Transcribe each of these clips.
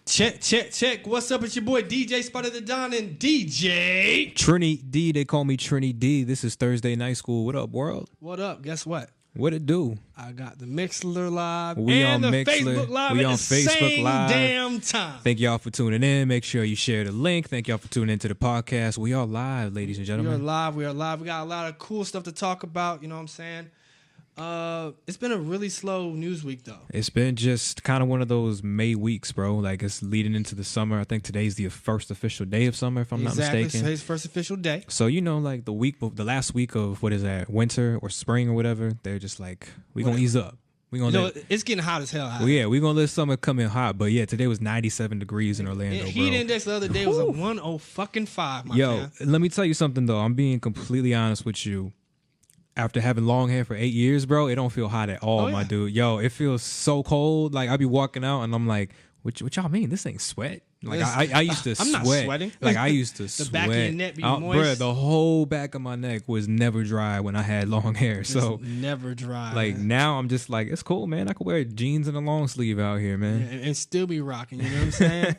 Check. What's up? It's your boy DJ Spider the Don and DJ Trini D. They call me Trini D. This is Thursday Night School. What up, world? What up? Guess what? What it do? I got the Mixler live We and on the Mixler. Facebook live We at on the Facebook same Live. damn time. Thank y'all for tuning in. Make sure you share the link. Thank y'all for tuning into the podcast. We are live, ladies and We gentlemen. are live. We got a lot of cool stuff to talk about. You know what I'm saying? It's been a really slow news week though. It's been just kind of one of those May weeks, bro. Like it's leading into the summer. I think today's the first official day of summer, if I'm not mistaken. Today's first official day. So like the last week of what is that, winter or spring or whatever? They're just like, we gonna ease up. We gonna It's getting hot as hell. Well, yeah, we're going to let summer come in hot. But, yeah, today was 97 degrees in Orlando, Heat bro. index the other day was a 105, my Yo, man. let me tell you something, though. I'm being completely honest with you. After having long hair for 8 years, bro, it don't feel hot at all, my dude. Yo, it feels so cold. Like, I be walking out, and I'm like, what y'all mean? This ain't sweat? Like, I used to I'm sweat. not sweating. Like, I used to The sweat. back of your neck be Bruh, moist. the whole back of my neck was never dry when I had long hair. So, It's never dry. like, man. now I'm just like, it's cool, man. I could wear jeans and a long sleeve out here, man. And still be rocking. You know what I'm saying?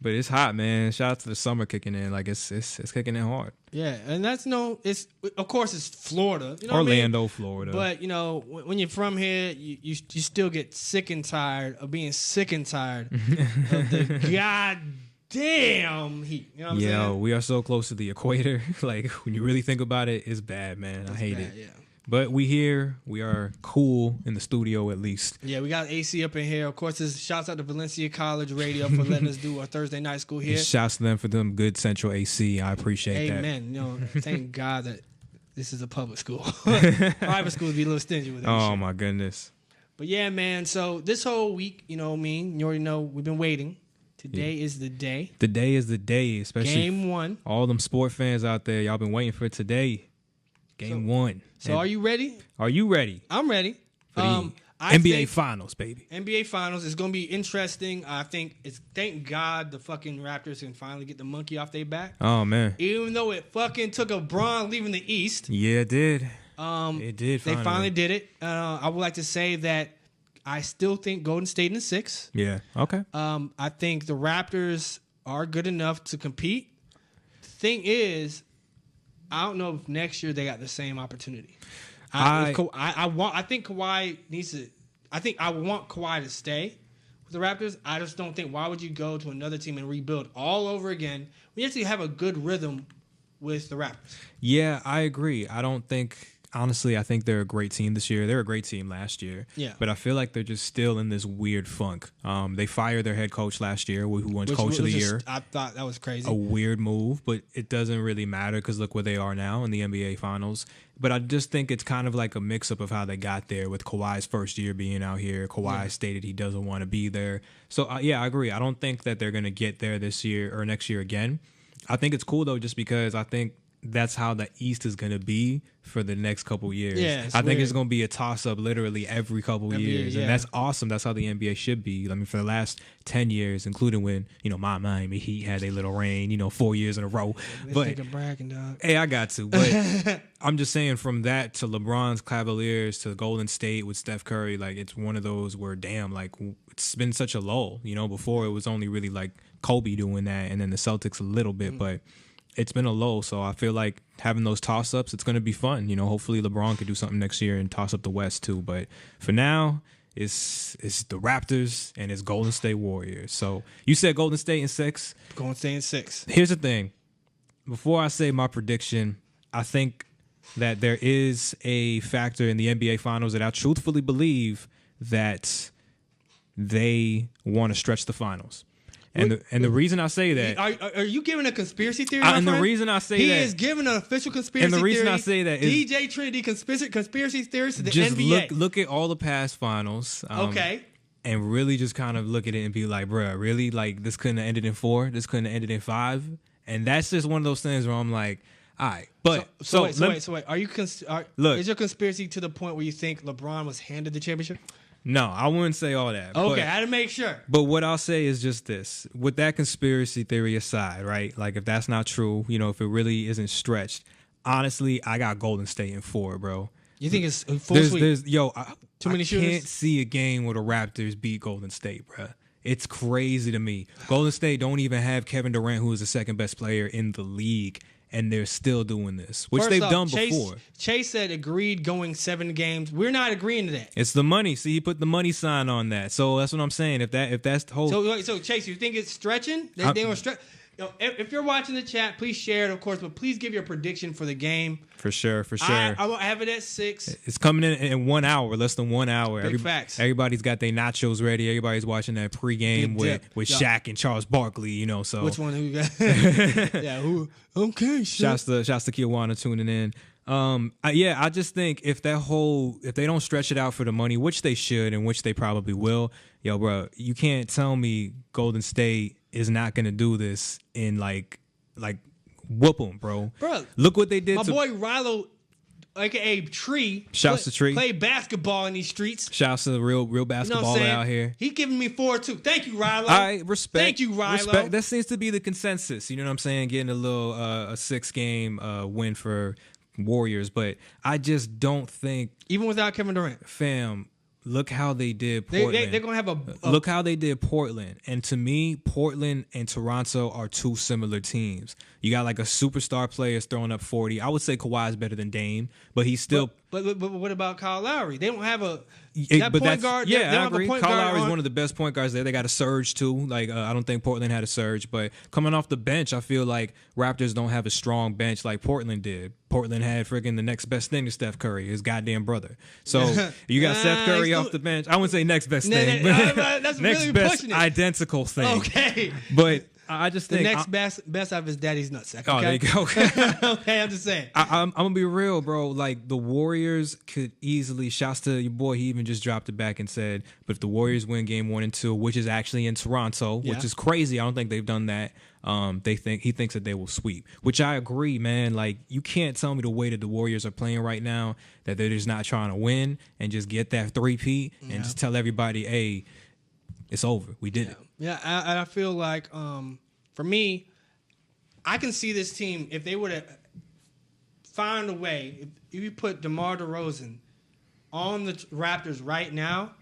But it's hot, man. Shout out to the summer kicking in. Like it's kicking in hard. Yeah, and that's it's of course it's Florida, you know what I mean? Orlando, Florida. But you know when you're from here, you still get sick and tired of being sick and tired of the goddamn heat. You know what I'm saying? We are so close to the equator. Like when you really think about it, it's bad, man. I hate it. Yeah. But we are cool in the studio at least. Yeah, we got AC up in here. Of course, shouts out to Valencia College Radio for letting us do our Thursday night school here. And shouts to them for them good central AC. I appreciate that. Amen. You know, thank God that this is a public school. Private schools be a little stingy with that Oh shit. my goodness. But yeah, man. So this whole week, you know what I mean? You already know we've been waiting. Today is the day. Today is the day, especially Game 1. all them sport fans out there. Y'all been waiting for today. Game 1. So are you ready? Are you ready? I'm ready. For the I NBA think Finals, baby. NBA Finals is going to be interesting. I think thank God the fucking Raptors can finally get the monkey off their back. Oh man. Even though it fucking took a Bron leaving the East. Yeah, it did. It did They finally did it. I would like to say that I still think Golden State in 6. Yeah. Okay. I think the Raptors are good enough to compete. The thing is, I don't know if next year they got the same opportunity. I think Kawhi needs to. I think I want Kawhi to stay with the Raptors. I just don't think why would you go to another team and rebuild all over again? We actually have a good rhythm with the Raptors. Yeah, I agree. Honestly, I think they're a great team this year. They're a great team last year. Yeah. But I feel like they're just still in this weird funk. They fired their head coach last year, who won Coach of the Year. I thought that was crazy. A weird move, but it doesn't really matter because look where they are now in the NBA Finals. But I just think it's kind of like a mix-up of how they got there with Kawhi's first year being out here. Kawhi stated he doesn't want to be there. So, yeah, I agree. I don't think that they're going to get there this year or next year again. I think it's cool, though, just because I think that's how the East is going to be for the next couple years. Yeah, I think it's going to be a toss-up literally every couple years. And that's awesome. That's how the NBA should be. I mean, for the last 10 years, including when, my Miami Heat had their little reign, 4 years in a row. But bragging, dog. Hey, I got to. But I'm just saying from that to LeBron's Cavaliers to Golden State with Steph Curry, like it's one of those where, damn, like it's been such a lull. Before it was only really like Kobe doing that and then the Celtics a little bit. But it's been a low, so I feel like having those toss-ups, it's going to be fun. Hopefully LeBron could do something next year and toss up the West too. But for now, it's the Raptors and it's Golden State Warriors. So you said Golden State in 6? Golden State in 6. Here's the thing. Before I say my prediction, I think that there is a factor in the NBA Finals that I truthfully believe that they want to stretch the finals. And the reason I say that, are you giving a conspiracy theory? And the reason I say he that, is giving an official conspiracy and the reason theory. I say that is DJ Trinity conspiracy theories to the just NBA. look at all the past finals. Okay. And really just kind of look at it and be like, bruh, really? Like this couldn't have ended in 4. This couldn't have ended in 5. And that's just one of those things where I'm like, all right. But so wait. Are you look? Is your conspiracy to the point where you think LeBron was handed the championship? No, I wouldn't say all that. Okay, I had to make sure. But what I'll say is just this. With that conspiracy theory aside, right? Like, if that's not true, if it really isn't stretched, honestly, I got Golden State in 4, bro. You think it's full sweep? Too many I shooters? can't see a game where the Raptors beat Golden State, bro. It's crazy to me. Golden State don't even have Kevin Durant, who is the second best player in the league, and they're still doing this, which they've done before. Chase said agreed going 7 games. We're not agreeing to that. It's the money. See, he put the money sign on that. So that's what I'm saying. If that's the whole. So Chase, you think it's stretching? They don't stretch. If you're watching the chat, please share it, of course, but please give your prediction for the game. For sure. I will have it at 6. It's coming in 1 hour, less than 1 hour. Big facts. Everybody's got their nachos ready. Everybody's watching that pregame with Shaq and Charles Barkley. So which one who you got? Yeah, who? Okay, shouts to Kiwana tuning in. I just think if they don't stretch it out for the money, which they should and which they probably will, bro, you can't tell me Golden State is not gonna do this in like whoop them, bro. Look what they did. My boy Rilo, aka Tree, shouts to Tree, play basketball in these streets. Shouts to the real basketballer out here. He giving me 4 too. Thank you, Rilo. I respect. Thank you, Rilo. Respect. That seems to be the consensus. You know what I'm saying? Getting a little a 6-game win for Warriors, but I just don't think, even without Kevin Durant, fam. Look how they did Portland. They're gonna have look how they did Portland, and to me, Portland and Toronto are 2 similar teams. You got like a superstar players throwing up 40. I would say Kawhi is better than Dame, but he's still. But what about Kyle Lowry? They don't have point guard. Yeah, I agree. Kyle Lowry is one of the best point guards there. They got a surge too. Like I don't think Portland had a surge, but coming off the bench, I feel like Raptors don't have a strong bench like Portland did. Portland had friggin' the next best thing to Steph Curry, his goddamn brother. So you got Steph Curry off the bench. I wouldn't say next best thing, but that's next really best identical thing. Okay, but I just think the next best out of his daddy's nutsack. Okay? Oh, there you go. Okay, I'm just saying. I'm gonna be real, bro. Like the Warriors could easily. Shouts to your boy. He even just dropped it back and said, "But if the Warriors win Game 1 and 2, which is actually in Toronto, which is crazy. I don't think they've done that. He thinks that they will sweep, which I agree, man. Like you can't tell me the way that the Warriors are playing right now that they're just not trying to win and just get that 3-peat and just tell everybody, hey, it's over. We did it. Yeah, I feel like for me, I can see this team if they would have found a way. If you put DeMar DeRozan on the Raptors right now,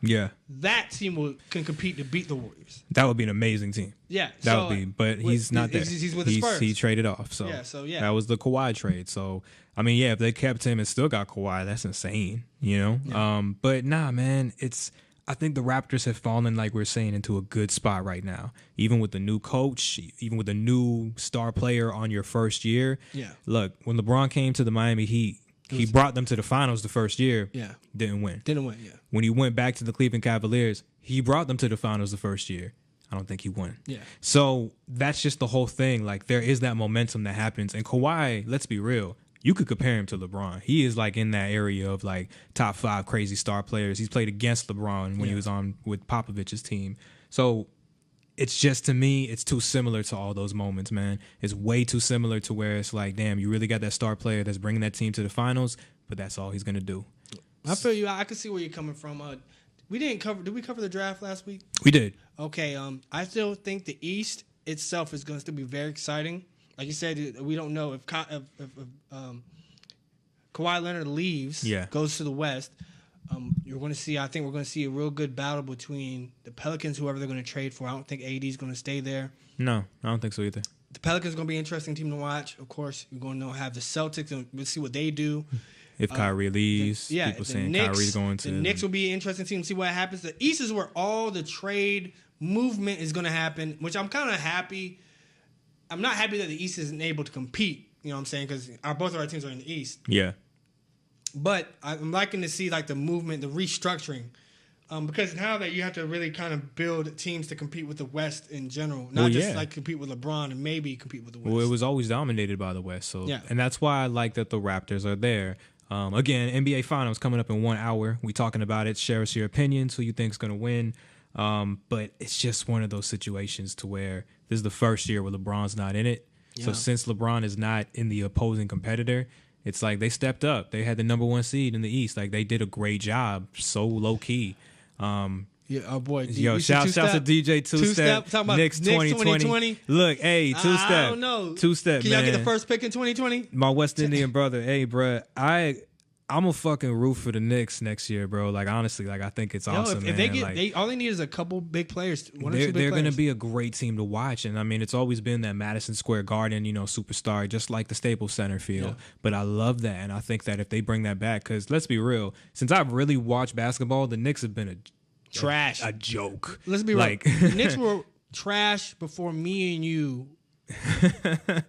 that team can compete to beat the Warriors. That would be an amazing team. Yeah, that would be. But he's not there. He's with the Spurs. He traded off. So that was the Kawhi trade. So I mean, if they kept him and still got Kawhi, that's insane. But nah, man, I think the Raptors have fallen, like we're saying, into a good spot right now. Even with the new coach, even with a new star player on your first year. Yeah. Look, when LeBron came to the Miami Heat, he brought them to the finals the first year. Yeah. Didn't win. Yeah. When he went back to the Cleveland Cavaliers, he brought them to the finals the first year. I don't think he won. Yeah. So that's just the whole thing. Like, there is that momentum that happens. And Kawhi, let's be real, you could compare him to LeBron. He is like in that area of like top 5 crazy star players. He's played against LeBron when he was on with Popovich's team. So it's just, to me, it's too similar to all those moments, man. It's way too similar to where it's like, damn, you really got that star player that's bringing that team to the finals, but that's all he's going to do. I feel you. I can see where you're coming from. Did we cover the draft last week? We did. Okay. I still think the East itself is going to still be very exciting. Like you said, we don't know if Kawhi Leonard leaves, goes to the West. You're going to see. I think we're going to see a real good battle between the Pelicans, whoever they're going to trade for. I don't think AD is going to stay there. No, I don't think so either. The Pelicans are going to be an interesting team to watch. Of course, you're going to have the Celtics, and we'll see what they do. If Kyrie leaves, people saying Kyrie's going to. The Knicks will be an interesting team to see what happens. The East is where all the trade movement is going to happen, which I'm kind of happy. I'm not happy that the East isn't able to compete, you know what I'm saying, because both of our teams are in the East. Yeah. But I'm liking to see like the movement, the restructuring, because now that you have to really kind of build teams to compete with the West in general, not just like compete with LeBron and maybe compete with the West. Well, it was always dominated by the West, so and that's why I like that the Raptors are there. Again, NBA Finals coming up in 1 hour. We talking about it. Share us your opinions. Who you think is going to win? But it's just one of those situations to where this is the first year where LeBron's not in it. Yeah. So since LeBron is not in the opposing competitor, it's like they stepped up. They had the number 1 seed in the East. Like, they did a great job. So low key. Boy. Shout to DJ Two-Step. Talking about Knicks 2020. Look, hey, Two-Step. I don't know. Two-Step, Can y'all get the first pick in 2020? My West Indian brother. Hey, bruh, I'm a fucking root for the Knicks next year, bro. Like honestly, like I think it's awesome. If man. they get, like, all they need is a couple big players. One or two big they're players. gonna be a great team to watch, and I mean, it's always been that Madison Square Garden, superstar, just like the Staples Center field. Yeah. But I love that, and I think that if they bring that back, because let's be real, since I've really watched basketball, the Knicks have been trash, a joke. Let's be real. The Knicks were trash before me and you.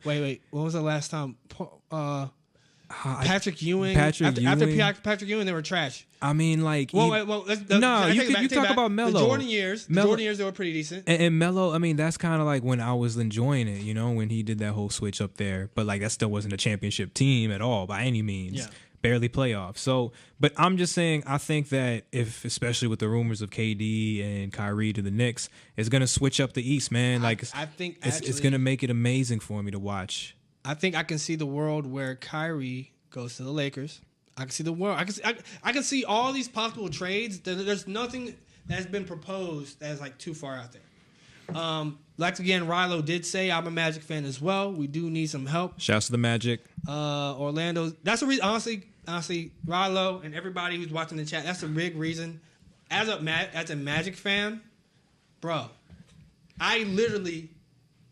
wait. When was the last time? Patrick Ewing. After Patrick Ewing, they were trash. I mean, like, you talk about Melo. The Jordan years, they were pretty decent. And Melo, I mean, that's kind of like when I was enjoying it, when he did that whole switch up there. But like, that still wasn't a championship team at all by any means. Yeah. Barely playoffs. So, but I'm just saying, I think that especially with the rumors of KD and Kyrie to the Knicks, it's gonna switch up the East, man. Like, I think it's gonna make it amazing for me to watch. I think I can see the world where Kyrie goes to the Lakers. I can see the world. I can see all these possible trades. There's nothing that's been proposed that's like too far out there. Like again, Rilo did say I'm a Magic fan as well. We do need some help. Shouts to the Magic. Orlando. That's the reason. Honestly, Rilo and everybody who's watching the chat. That's a big reason. As a Magic fan, bro, I literally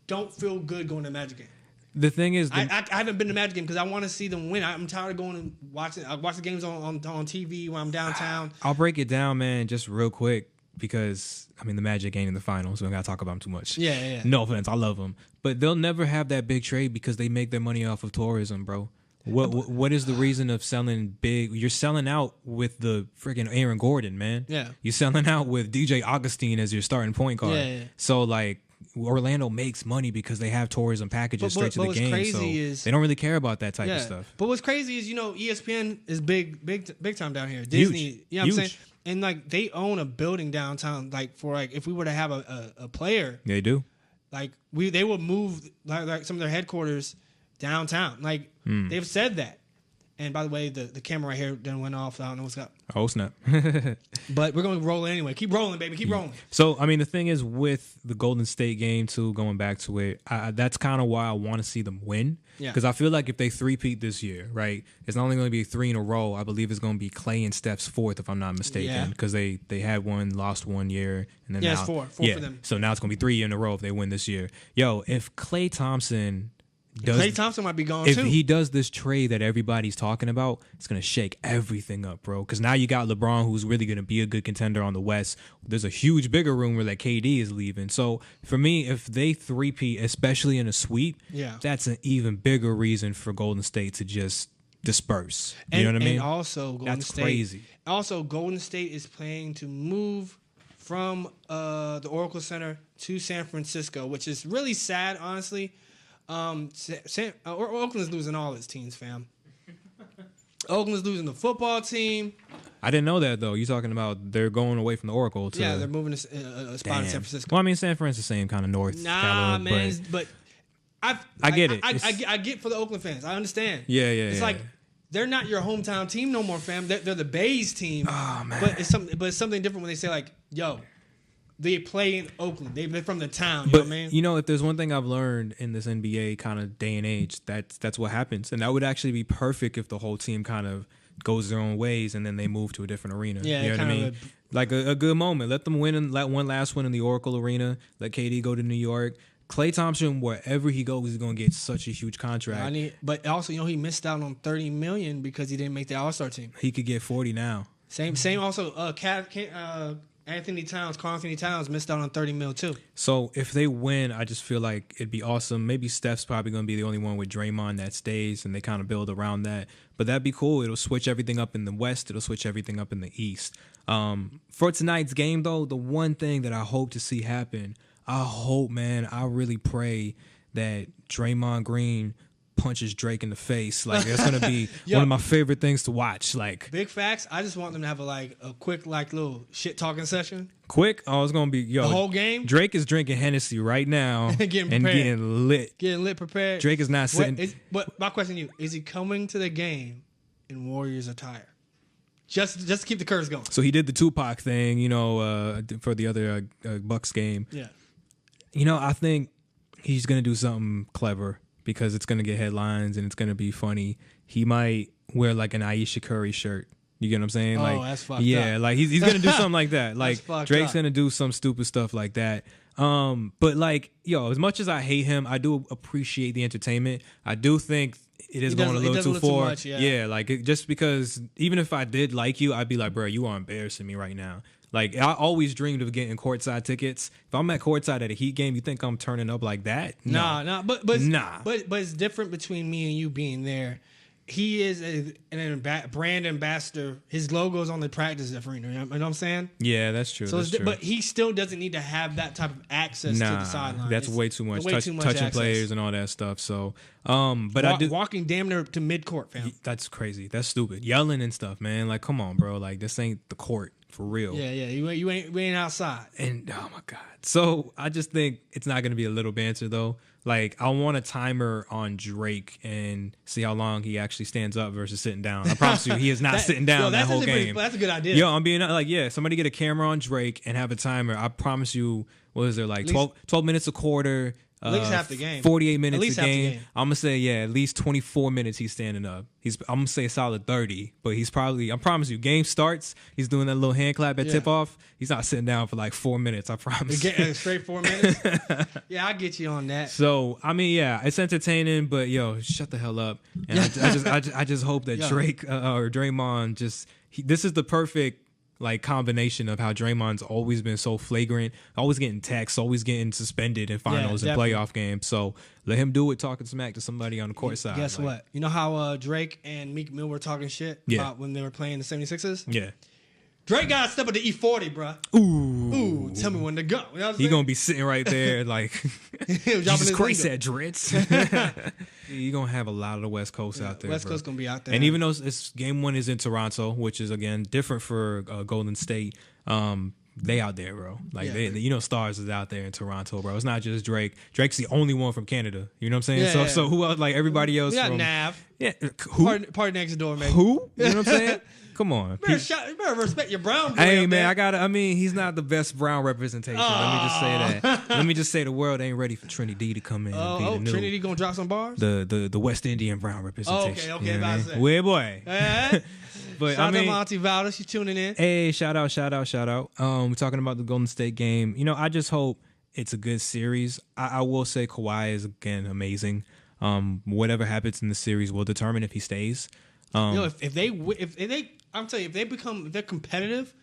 don't feel good going to a Magic game. The thing is, I haven't been to Magic game because I want to see them win. I'm tired of going and watching. I watch the games on TV when I'm downtown. I'll break it down, man, just real quick because I mean the Magic ain't in the finals, so I gotta talk about them too much. Yeah. No offense, I love them, but they'll never have that big trade because they make their money off of tourism, bro. What is the reason of selling big? You're selling out with the freaking Aaron Gordon, man. Yeah. You're selling out with DJ Augustine as your starting point guard. Yeah. So like. Orlando makes money because they have tourism packages straight to the game, so they don't really care about that type of stuff. But what's crazy is ESPN is big time down here. Disney, huge. You know what I'm saying? And like they own a building downtown. Like for like if we were to have a player, they do. Like they would move like some of their headquarters downtown. Like they've said that. And by the way, the camera right here done went off. I don't know what's up. Oh, snap. But we're going to roll anyway. Keep rolling, baby. Keep rolling. So, I mean, the thing is with the Golden State game, too, going back to it, that's kind of why I want to see them win. Because I feel like if they three-peat this year, right, it's not only going to be 3 in a row. I believe it's going to be Clay and Steph's fourth, if I'm not mistaken. Because they had one, lost 1 year. And then now, it's four for them. So now it's going to be 3 in a row if they win this year. Yo, if Klay Thompson... Klay Thompson might be gone if too. If he does this trade that everybody's talking about, it's going to shake everything up, bro. Because now you got LeBron, who's really going to be a good contender on the West. There's a huge, bigger rumor that KD is leaving. So for me, if they three-peat, especially in a sweep, that's an even bigger reason for Golden State to just disperse. You know what I mean? And also, that's crazy. Also, Golden State is planning to move from the Oracle Center to San Francisco, which is really sad, honestly. Oakland's losing all its teams, fam. Oakland's losing the football team. I didn't know that, though. You're talking about they're going away from the Oracle to... Yeah, they're moving to a spot in San Francisco. Well, I mean, San Francisco's the same kind of north. Nah, man, but I get it. I get for the Oakland fans. I understand. Yeah. It's like they're not your hometown team no more, fam. They're the Bays team. Oh, man. But it's something different when they say, like, yo... They play in Oakland. They're from the town. You know what I mean? If there's one thing I've learned in this NBA kind of day and age, that's what happens. And that would actually be perfect if the whole team kind of goes their own ways and then they move to a different arena. Yeah, you know what I mean? Like a good moment. Let them win and let one last one in the Oracle Arena. Let KD go to New York. Klay Thompson, wherever he goes, is going to get such a huge contract. But also, he missed out on $30 million because he didn't make the All-Star team. He could get 40 now. Same. Also, Anthony Towns missed out on $30 million too. So if they win, I just feel like it'd be awesome. Maybe Steph's probably going to be the only one with Draymond that stays, and they kind of build around that. But that'd be cool. It'll switch everything up in the West. It'll switch everything up in the East. For tonight's game, though, the one thing that I hope to see happen, I really pray that Draymond Green punches Drake in the face. Like, that's gonna be one of my favorite things to watch. Like, big facts. I just want them to have a quick little shit talking session. Quick? Oh, it's gonna be the whole game. Drake is drinking Hennessy right now getting lit, prepared. Drake is not sitting. But my question to you is: he coming to the game in Warriors attire? Just to keep the curves going. So he did the Tupac thing, for the other Bucks game. Yeah. I think he's gonna do something clever, because it's going to get headlines and it's going to be funny. He might wear like an Aisha Curry shirt. You get what I'm saying? Oh, Like, that's fucked yeah, up. like he's gonna do something like that. Like Drake's up. gonna do some stupid stuff like that. But like, yo, as much as I hate him, I do appreciate the entertainment. I do think it is going a little too far. Much, yeah, like just because even if I did like you, I'd be like, bro, you are embarrassing me right now. Like, I always dreamed of getting courtside tickets. If I'm at courtside at a Heat game, you think I'm turning up like that? No. Nah. But it's different between me and you being there. He is an brand ambassador. His logo's on the practice arena. You know what I'm saying? Yeah, that's true. So, true. But he still doesn't need to have that type of access to the sideline. That's way too much. Touching players and all that stuff. So, but I do walking damn near to midcourt, fam. That's crazy. That's stupid. Yelling and stuff, man. Like, come on, bro. Like, this ain't the court for real. Yeah. You ain't outside. And oh my god. So I just think it's not gonna be a little banter though. Like, I want a timer on Drake and see how long he actually stands up versus sitting down. I promise you, he is not sitting down that whole game. That's a good idea. Yo, I'm being like, yeah, somebody get a camera on Drake and have a timer. I promise you, what is there, like 12 minutes a quarter? At least half the game. 48 minutes a game. I'm going to say, yeah, at least 24 minutes he's standing up. I'm going to say a solid 30, but he's probably, I promise you, game starts, he's doing that little hand clap at tip-off. He's not sitting down for like 4 minutes, I promise. Straight 4 minutes? Yeah, I get you on that. So, I mean, yeah, it's entertaining, but yo, shut the hell up. And I just hope that Drake or Draymond this is the perfect like combination of how Draymond's always been so flagrant, always getting texts, always getting suspended in finals and playoff games. So let him do it, talking smack to somebody on the court side. Guess what? You know how Drake and Meek Mill were talking shit about when they were playing the 76ers? Yeah. Drake got to step up to E40, bro. Ooh, tell me when to go. You know he gonna be sitting right there like Jesus Christ, that Dritz. You're gonna have a lot of the West Coast out there. West Coast gonna be out there. And even though game one is in Toronto, which is again different for Golden State, they out there, bro. Like Stars is out there in Toronto, bro. It's not just Drake. Drake's the only one from Canada. You know what I'm saying? So who else? Like everybody else. We got from Nav. Yeah, who? Party next door, man. Who? You know what I'm saying? Come on. You better respect your brown boy. Hey, man, he's not the best brown representation. Let me just say that. Let me just say the world ain't ready for Trinity D to come in and be the new. Trinity gonna drop some bars? The West Indian brown representation. Okay, about to say. Weird boy. But shout out to Monty Valder. She's tuning in. Hey, shout out. We're talking about the Golden State game. You know, I just hope it's a good series. I will say Kawhi is, again, amazing. Whatever happens in the series will determine if he stays. If they I'm telling you, if they're competitive,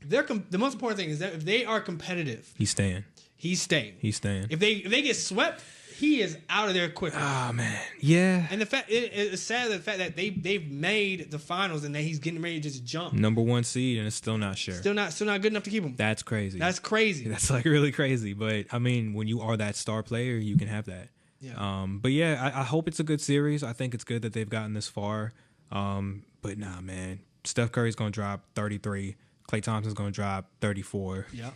the most important thing is that if they are competitive, he's staying. He's staying. If they get swept, he is out of there quickly. Oh man, yeah. And the fact it's sad the fact that they've made the finals and that he's getting ready to just jump number 1 seed and it's still not sure. Still not good enough to keep him. That's crazy. That's like really crazy. But I mean, when you are that star player, you can have that. Yeah. But yeah, I hope it's a good series. I think it's good that they've gotten this far. But nah, man. Steph Curry's gonna drop 33. Klay Thompson's gonna drop 34. Yeah.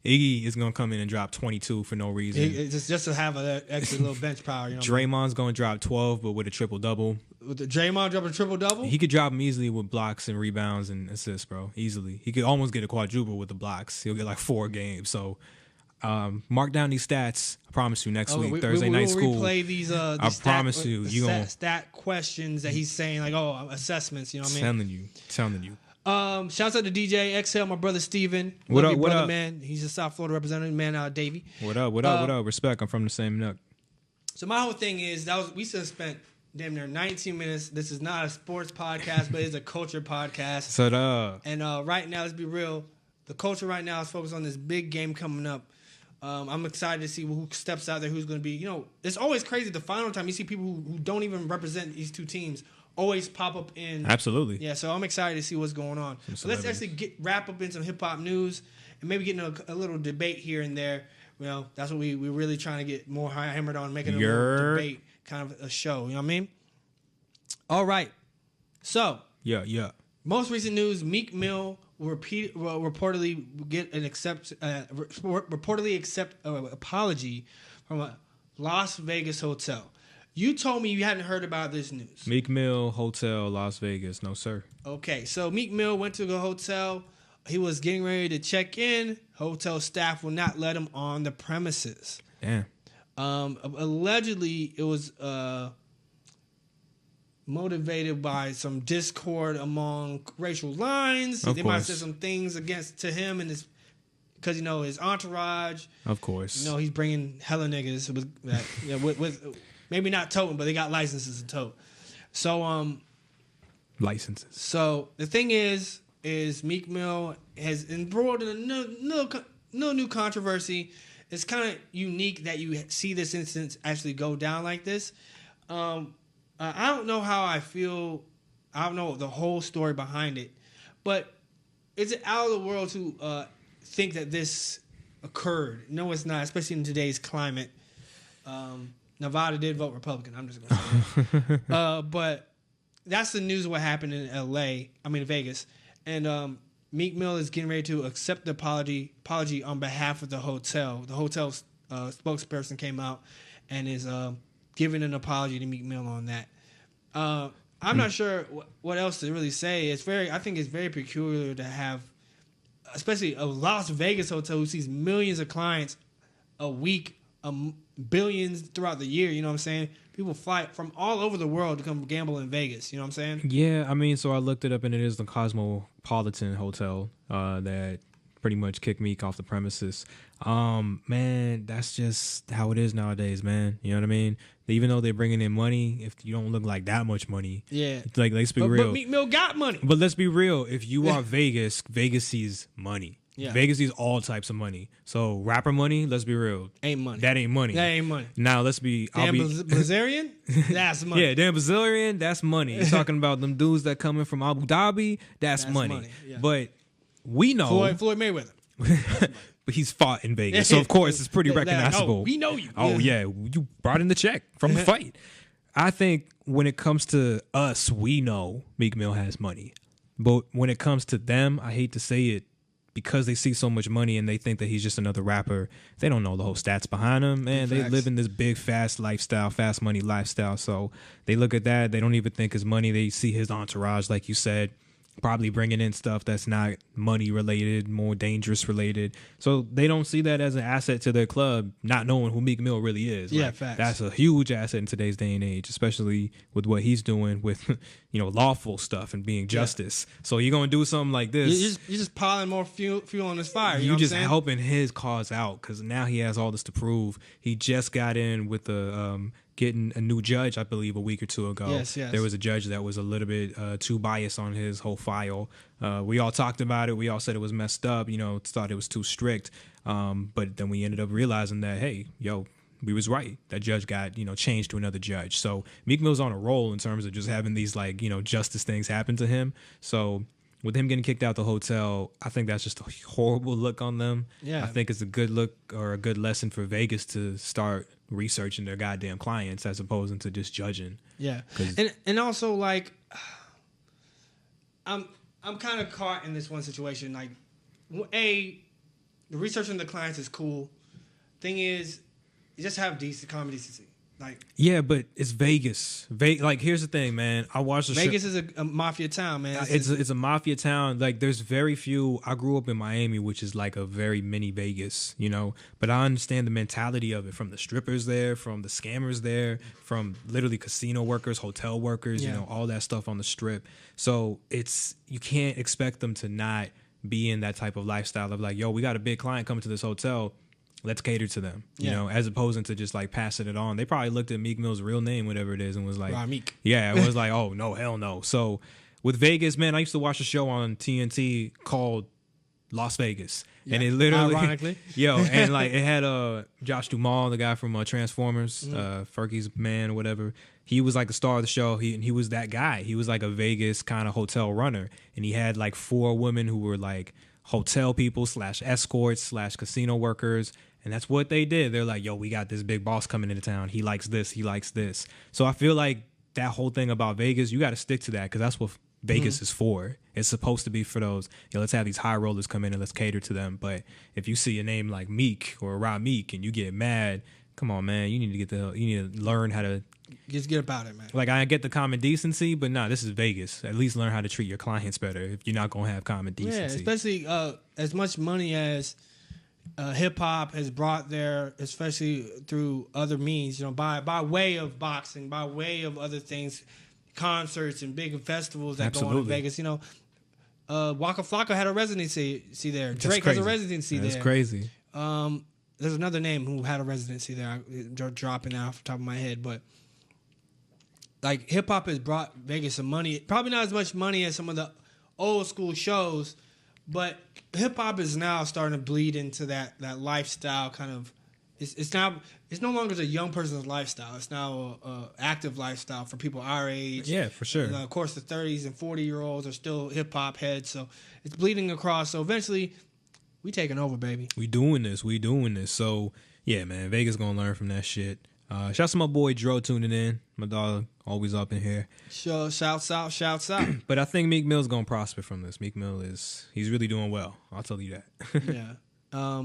Iggy is gonna come in and drop 22 for no reason. Just to have an extra little bench power. You know Draymond's gonna drop 12, but with a triple double. With the Draymond dropping a triple double, he could drop them easily with blocks and rebounds and assists, bro. Easily, he could almost get a quadruple with the blocks. He'll get like 4 games. So. Mark down these stats. I promise you next week, Thursday night school. Replay these. I promise you, stat questions that he's saying like, assessments. You know what I mean? Telling you. Shouts out to DJ Exhale, my brother Steven. What up, brother, man? He's a South Florida representative, man. Davey. What up? Respect. I'm from the same nook. So my whole thing is we just spent damn near 19 minutes. This is not a sports podcast, but it's a culture podcast. And right now, let's be real. The culture right now is focused on this big game coming up. I'm excited to see who steps out there, who's going to be. It's always crazy. The final time you see people who don't even represent these two teams always pop up in. Absolutely. Yeah, so I'm excited to see what's going on. So let's actually wrap up in some hip hop news and maybe get a little debate here and there. That's what we're really trying to get more hammered on, making a little debate kind of a show. You know what I mean? All right. So. Yeah. Most recent news: Meek Mill will reportedly accept an apology from a Las Vegas hotel. You told me you hadn't heard about this news. Meek Mill Hotel, Las Vegas. No, sir. Okay, so Meek Mill went to the hotel. He was getting ready to check in. Hotel staff will not let him on the premises. Damn. Allegedly, it was motivated by some discord among racial lines. They might have said some things to him and his, because his entourage. Of course, he's bringing hella niggas with maybe not toting, but they got licenses to tote. So licenses. So the thing is Meek Mill has embroiled in a no new controversy. It's kind of unique that you see this instance actually go down like this. I don't know how I feel. I don't know the whole story behind it, but is it out of the world to think that this occurred? No, it's not, especially in today's climate. Nevada did vote Republican. I'm just going to say that. But that's the news of what happened in Vegas. And Meek Mill is getting ready to accept the apology on behalf of the hotel. The hotel spokesperson came out and is giving an apology to Meek Mill on that. I'm not sure what else to really say. I think it's very peculiar to have, especially a Las Vegas hotel who sees millions of clients a week, billions throughout the year. You know what I'm saying? People fly from all over the world to come gamble in Vegas. You know what I'm saying? Yeah, so I looked it up, and it is the Cosmopolitan Hotel that pretty much kicked Meek off the premises. Man, that's just how it is nowadays, man. You know what I mean? Even though they're bringing in money, if you don't look like that much money, yeah. Like, let's be real. But Meek Mill got money. But let's be real. If you are Vegas, Vegas sees money. Yeah. Vegas sees all types of money. So rapper money, let's be real, ain't money. That ain't money. That ain't money. Now let's be. Brazilian, that's money. Yeah, damn Brazilian, that's money. You're talking about them dudes that coming from Abu Dhabi, that's money. Yeah. But we know Floyd Mayweather. But he's fought in Vegas, so of course it's pretty recognizable. We know you. Oh yeah, you brought in the check from the fight. I think when it comes to us, we know Meek Mill has money, but when it comes to them, I hate to say it, because they see so much money and they think that he's just another rapper, they don't know the whole stats behind him. Man, they live in this big, fast lifestyle, fast money lifestyle. So they look at that. They don't even think his money. They see his entourage, like you said, probably bringing in stuff that's not money related, more dangerous related. So they don't see that as an asset to their club, not knowing who Meek Mill really is. Yeah, facts. That's a huge asset in today's day and age, especially with what he's doing with, lawful stuff and being justice. So you're going to do something like this. You're just piling more fuel on his fire. You're just helping his cause out, because now he has all this to prove. He just got in with the getting a new judge, I believe, a week or two ago. Yes. There was a judge that was a little bit too biased on his whole file. We all talked about it. We all said it was messed up, thought it was too strict. But then we ended up realizing that, hey, we was right. That judge got, changed to another judge. So Meek Mill's on a roll in terms of just having these, justice things happen to him. So with him getting kicked out the hotel, I think that's just a horrible look on them. Yeah. I think it's a good look or a good lesson for Vegas to start researching their goddamn clients as opposed to just judging. Yeah. And also, I'm kind of caught in this one situation. The researching the clients is cool. Thing is, you just have common decency. Yeah, but it's Vegas. Here's the thing, man. I watched the Vegas is a mafia town, man. It's a mafia town. There's very few. I grew up in Miami, which is like a very mini Vegas, But I understand the mentality of it, from the strippers there, from the scammers there, from literally casino workers, hotel workers, all that stuff on the strip. So you can't expect them to not be in that type of lifestyle of we got a big client coming to this hotel. Let's cater to them, as opposed to just passing it on. They probably looked at Meek Mill's real name, whatever it is, and was like, Meek. Yeah, it was like, oh, no, hell no. So with Vegas, man, I used to watch a show on TNT called Las Vegas. Yeah. And it literally, ironically, and it had Josh Duhamel, the guy from Transformers, Fergie's man or whatever. He was the star of the show. He was that guy. He was a Vegas kind of hotel runner, and he had 4 women who were hotel people / escorts / casino workers. And that's what they did. They're like, we got this big boss coming into town. He likes this. He likes this. So I feel like that whole thing about Vegas, you got to stick to that, because that's what Vegas is for. It's supposed to be for those, let's have these high rollers come in and let's cater to them. But if you see a name like Meek or Ra Meek and you get mad, come on, man, you need to learn how to just get about it, man. I get the common decency, but this is Vegas. At least learn how to treat your clients better if you're not going to have common decency. Yeah, especially as much money as hip hop has brought there, especially through other means, by way of boxing, by way of other things, concerts and big festivals that go on in Vegas. You know, Waka Flocka had a residency there. Drake has a residency there. That's crazy. There's another name who had a residency there. I'm dropping out off the top of my head, but like hip hop has brought Vegas some money. Probably not as much money as some of the old school shows, but hip hop is now starting to bleed into that lifestyle kind of. It's no longer a young person's lifestyle. It's now a active lifestyle for people our age. Yeah, for sure. And, of course, the 30s and 40-year-olds are still hip hop heads, so it's bleeding across. So eventually, we taking over, baby. We doing this. So yeah, man, Vegas gonna learn from that shit. Shout out to my boy Dro tuning in. My dog always up in here. Sure, shouts out. But I think Meek Mill's gonna prosper from this. Meek Mill he's really doing well. I'll tell you that. Yeah.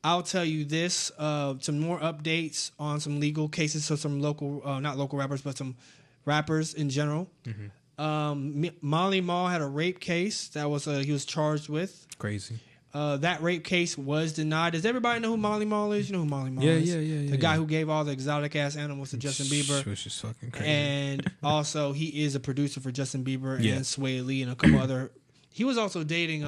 I'll tell you this, some more updates on some legal cases, so some local, not local rappers, but some rappers in general. Mm-hmm. Molly Mall had a rape case that he was charged with. Crazy. That rape case was denied. Does everybody know who Molly Mall is? You know who Molly Mall is? Yeah. The guy who gave all the exotic-ass animals to Justin Bieber. Which is fucking crazy. And also, he is a producer for Justin Bieber and Sway Lee and a couple other. He was also dating,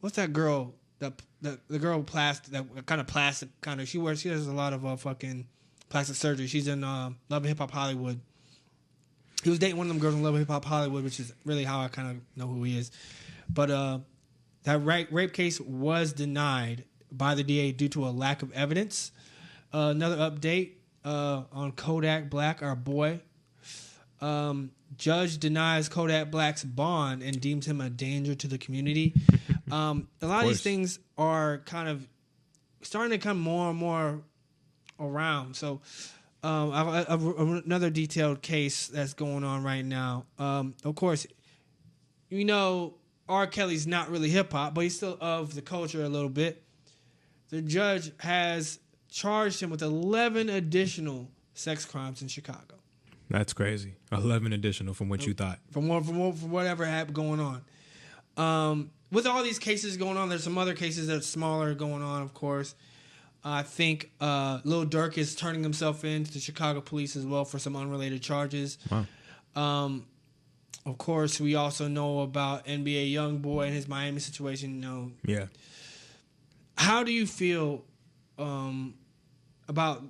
what's that girl? The girl plastic, that kind of plastic kind of. She does a lot of fucking plastic surgery. She's in Love and Hip Hop Hollywood. He was dating one of them girls in Love and Hip Hop Hollywood, which is really how I kind of know who he is. But that rape case was denied by the DA due to a lack of evidence. Another update on Kodak Black, our boy. Judge denies Kodak Black's bond and deems him a danger to the community. A lot of these things are kind of starting to come more and more around. So I have another detailed case that's going on right now. Of course, you know, R. Kelly's not really hip-hop, but he's still of the culture a little bit. The judge has charged him with 11 additional sex crimes in Chicago. That's crazy. 11 additional from what you thought. From whatever happened going on. With all these cases going on, there's some other cases that are smaller going on, of course. I think Lil Durk is turning himself in to the Chicago police as well for some unrelated charges. Wow. Of course, we also know about NBA YoungBoy and his Miami situation. You know, yeah. How do you feel about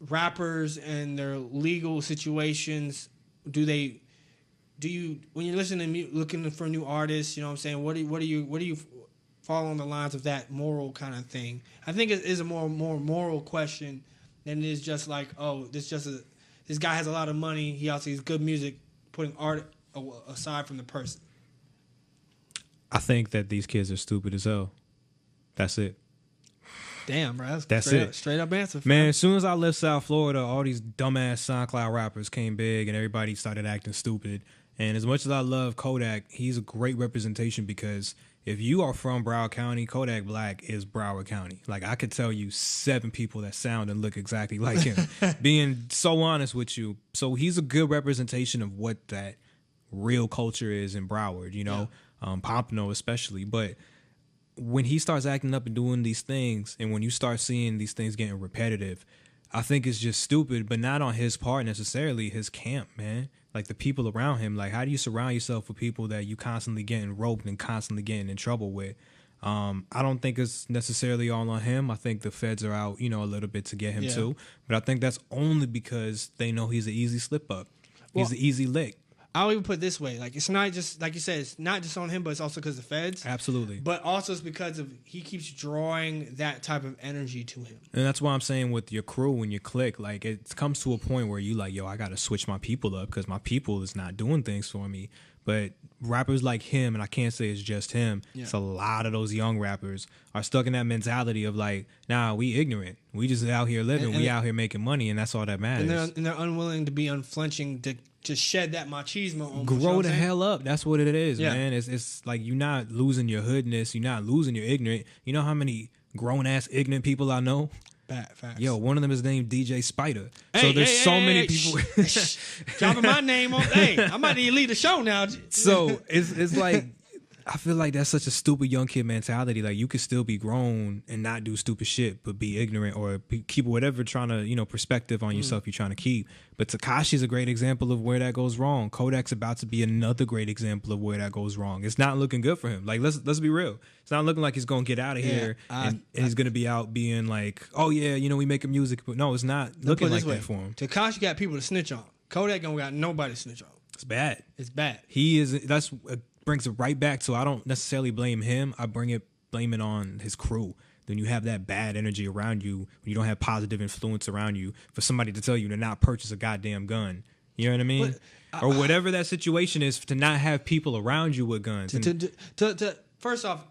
rappers and their legal situations? Do you when you're listening to looking for new artists, you know what I'm saying, what do you fall on the lines of that moral kind of thing? I think it is a more moral question than it is just like, oh, this guy has a lot of money, he also has good music, putting art aside from the person. I think that these kids are stupid as hell. That's it. Damn, bro. That's straight up answer. Man, as soon as I left South Florida, all these dumbass SoundCloud rappers came big and everybody started acting stupid. And as much as I love Kodak, he's a great representation because if you are from Broward County, Kodak Black is Broward County. Like, I could tell you 7 people that sound and look exactly like him, being so honest with you. So he's a good representation of what that real culture is in Broward, you know, Pompano especially. But when he starts acting up and doing these things, and when you start seeing these things getting repetitive, I think it's just stupid, but not on his part necessarily, his camp, man. Like, the people around him, like, how do you surround yourself with people that you constantly getting roped and constantly getting in trouble with? I don't think it's necessarily all on him. I think the feds are out, you know, a little bit to get him too. But I think that's only because they know he's an easy slip up. He's an easy lick. I'll even put it this way. Like, it's not just, like you said, it's not just on him, but it's also because of the feds. Absolutely. But also it's because of he keeps drawing that type of energy to him. And that's why I'm saying with your crew and your clique, like, it comes to a point where you like, yo, I got to switch my people up because my people is not doing things for me. But rappers like him, and I can't say it's just him, it's a lot of those young rappers are stuck in that mentality of like, nah, we ignorant. We just out here living. We out here making money, and that's all that matters. And they're unwilling to be unflinching to shed that machismo. Almost, grow the hell up. That's what it is, man. It's like you're not losing your hoodness. You're not losing your ignorant. You know how many grown-ass ignorant people I know? Facts. Yo, one of them is named DJ Spider. So there's so many people dropping my name on. Hey, I might need to leave the show now. So it's like I feel like that's such a stupid young kid mentality. Like, you could still be grown and not do stupid shit, but be ignorant or keep whatever trying to, you know, perspective on yourself you're trying to keep. But Tekashi's a great example of where that goes wrong. Kodak's about to be another great example of where that goes wrong. It's not looking good for him. Like, let's be real. It's not looking like he's going to get out of here and he's going to be out being like, oh yeah, you know, we making music. But no, it's not looking like that for him. Tekashi got people to snitch on. Kodak don't got nobody to snitch on. It's bad. It's bad. That's brings it right back to, I don't necessarily blame him. I blame it on his crew. Then you have that bad energy around you, when you don't have positive influence around you, for somebody to tell you to not purchase a goddamn gun. You know what I mean? Or whatever that situation is, to not have people around you with guns. First off,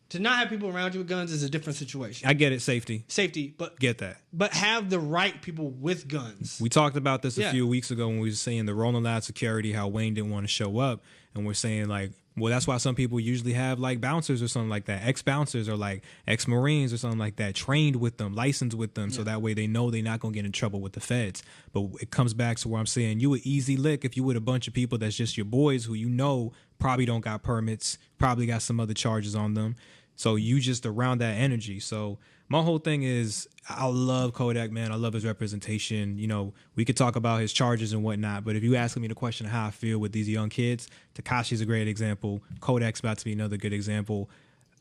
to not have people around you with guns is a different situation. I get it, safety, but get that. But have the right people with guns. We talked about this a few weeks ago when we were saying the Rolling Loud security, how Wayne didn't want to show up, and we're saying like, well, that's why some people usually have like bouncers or something like that, ex-bouncers or like ex-Marines or something like that, trained with them, licensed with them, so that way they know they're not gonna get in trouble with the feds. But it comes back to where I'm saying, you an easy lick if you with a bunch of people that's just your boys who you know probably don't got permits, probably got some other charges on them. So you just around that energy. So my whole thing is, I love Kodak, man. I love his representation. You know, we could talk about his charges and whatnot, but if you ask me the question of how I feel with these young kids, Tekashi's a great example. Kodak's about to be another good example.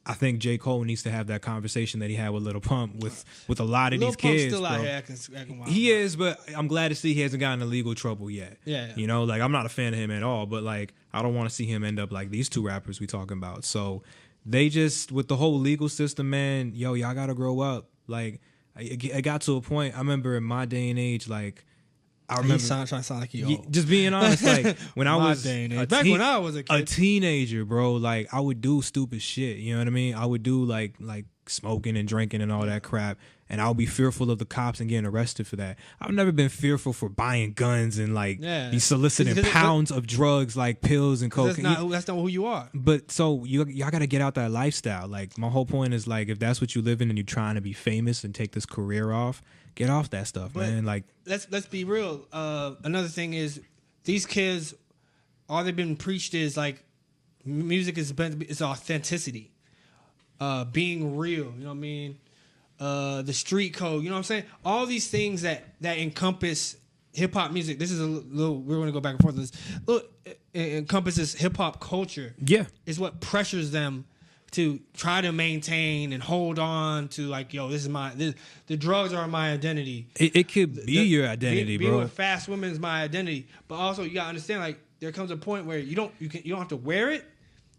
I think J. Cole needs to have that conversation that he had with Lil Pump with a lot of these kids. Still out here acting wild. He is, but I'm glad to see he hasn't gotten in legal trouble yet. Yeah. You know, like, I'm not a fan of him at all, but like, I don't want to see him end up like these two rappers we talking about. So they just, with the whole legal system, man, y'all gotta grow up. Like, it got to a point, I remember in my day and age, like, I remember trying to sound like you old. Just being honest, like, when I was when I was a kid, a teenager, bro, like, I would do stupid shit. You know what I mean? I would do like smoking and drinking and all that crap, and I would be fearful of the cops and getting arrested for that. I've never been fearful for buying guns and like be soliciting pounds of drugs like pills and coke. That's not who you are. But so y'all got to get out that lifestyle. Like, my whole point is, like, if that's what you live in and you're trying to be famous and take this career off, get off that stuff, man. Like, let's be real. Another thing is, these kids, all they've been preached is like, music is authenticity, being real. You know what I mean? The street code. You know what I'm saying? All these things that encompass hip hop music. This is a little. We're going to go back and forth. This it encompasses hip hop culture. Yeah, is what pressures them to try to maintain and hold on to, like, yo, this is the drugs are my identity. It could be your identity, being bro. With fast women is my identity. But also, you gotta understand, like, there comes a point where you don't have to wear it.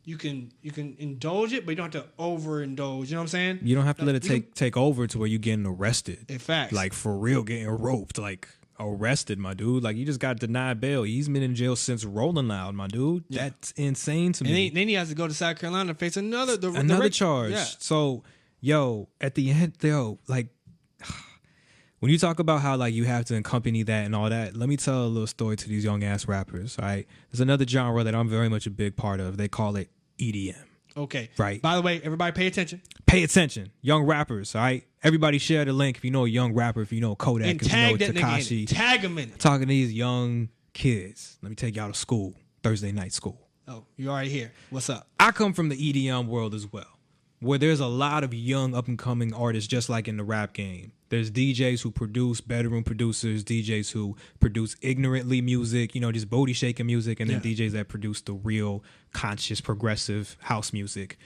You can indulge it, but you don't have to overindulge. You know what I'm saying? You don't have to let it take over to where you're getting arrested. In fact, like, for real, getting roped, like arrested, my dude. Like, you just got denied bail. He's been in jail since Rolling Loud, my dude. Yeah. That's insane to me. And then he has to go to South Carolina to face another charge. Yeah. So, at the end, like, when you talk about how, like, you have to accompany that and all that, let me tell a little story to these young ass rappers. All right, there's another genre that I'm very much a big part of. They call it EDM. Okay. Right. By the way, everybody pay attention. Pay attention. Young rappers, all right? Everybody share the link if you know a young rapper, if you know Kodak, and if you know that Tekashi. Tag them in it. Talking to these young kids. Let me take y'all to school. Thursday night school. Oh, you already here. What's up? I come from the EDM world as well, where there's a lot of young up-and-coming artists just like in the rap game. There's DJs who produce, bedroom producers, DJs who produce ignorantly music, you know, just booty shaking music, and then DJs that produce the real conscious progressive house music.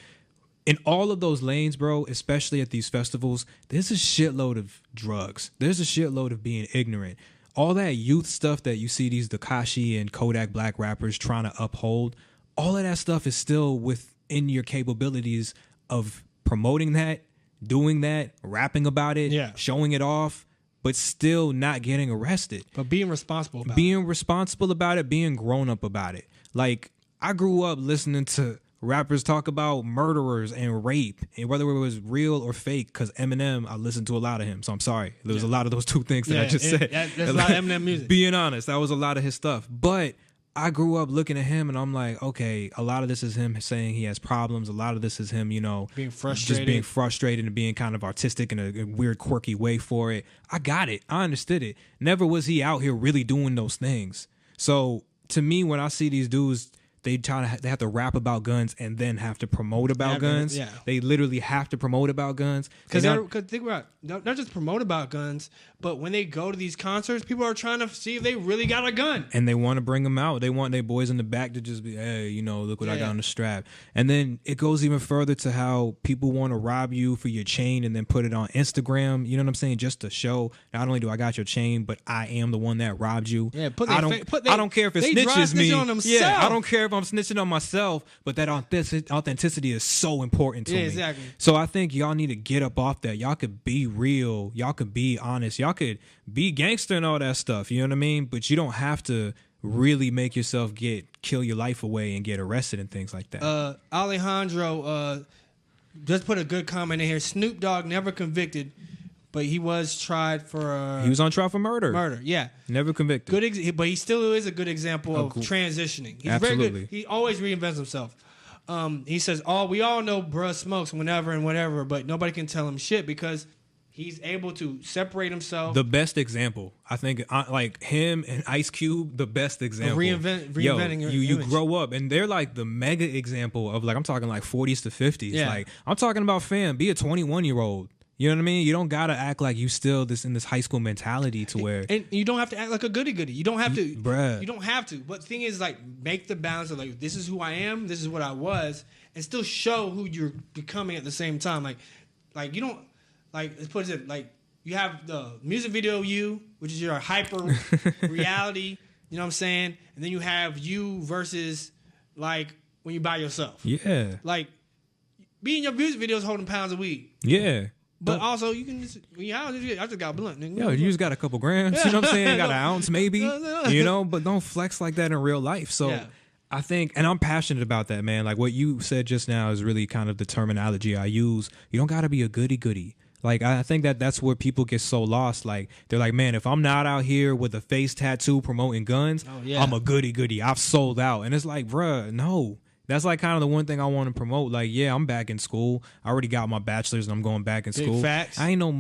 In all of those lanes, bro, especially at these festivals, there's a shitload of drugs. There's a shitload of being ignorant. All that youth stuff that you see these Tekashi and Kodak black rappers trying to uphold, all of that stuff is still within your capabilities of promoting that, doing that, rapping about it, showing it off, but still not getting arrested. But being responsible about it. Being responsible about it, being grown up about it. Like, I grew up listening to rappers talk about murderers and rape, and whether it was real or fake, because Eminem, I listened to a lot of him, so I'm sorry. There was a lot of those two things that I just said. That's a lot of Eminem music. Being honest, that was a lot of his stuff. But I grew up looking at him and I'm like, okay, a lot of this is him saying he has problems. A lot of this is him, you know, being frustrated, just being frustrated and being kind of artistic in a weird, quirky way for it. I got it. I understood it. Never was he out here really doing those things. So to me, when I see these dudes they have to rap about guns and then have to promote about guns. Yeah. They literally have to promote about guns. Because think about it, not just promote about guns, but when they go to these concerts, people are trying to see if they really got a gun. And they want to bring them out. They want their boys in the back to just be, hey, you know, look what I got on the strap. And then it goes even further to how people want to rob you for your chain and then put it on Instagram. You know what I'm saying? Just to show not only do I got your chain, but I am the one that robbed you. Yeah, I don't care if it snitches me. Yeah, I don't care if I'm snitching on myself, but that authenticity is so important to me. Exactly. So I think y'all need to get up off that. Y'all could be real. Y'all could be honest. Y'all could be gangster and all that stuff. You know what I mean? But you don't have to really make yourself kill your life away and get arrested and things like that. Alejandro just put a good comment in here. Snoop Dogg never convicted, but he was tried for he was on trial for murder. Murder, yeah. Never convicted. But he still is a good example of transitioning. He's Absolutely. very good. He always reinvents himself. He says, we all know bruh smokes whenever and whatever, but nobody can tell him shit because he's able to separate himself. The best example, I think, like him and Ice Cube, the best example. Reinventing your you image. grow up, and they're like the mega example of, like, I'm talking like 40s to 50s. Yeah. Like, I'm talking about, fam, be a 21-year-old. You know what I mean? You don't gotta act like you still in this high school mentality to where, and you don't have to act like a goody goody. You don't have to, bruh. You don't have to. But the thing is, like, make the balance of like, this is who I am, this is what I was, and still show who you're becoming at the same time. Like you don't, like, let's put it like, you have the music video you, which is your hyper reality. You know what I'm saying? And then you have you versus like when you by yourself. Yeah. Like, be in your music videos holding pounds of weed. Yeah. But also, you can just, I just got a blunt, nigga. Yo, you just got a couple grams. You know what I'm saying? Got an ounce maybe. You know, but don't flex like that in real life. So Yeah. I think, and I'm passionate about that, man. Like what you said just now is really kind of the terminology I use. You don't got to be a goody-goody. Like, I think that's where people get so lost. Like, they're like, man, if I'm not out here with a face tattoo promoting guns, I'm a goody-goody. I've sold out. And it's like, bruh, no. That's like kind of the one thing I want to promote. Like, yeah, I'm back in school. I already got my bachelor's and I'm going back in school. Facts. I ain't no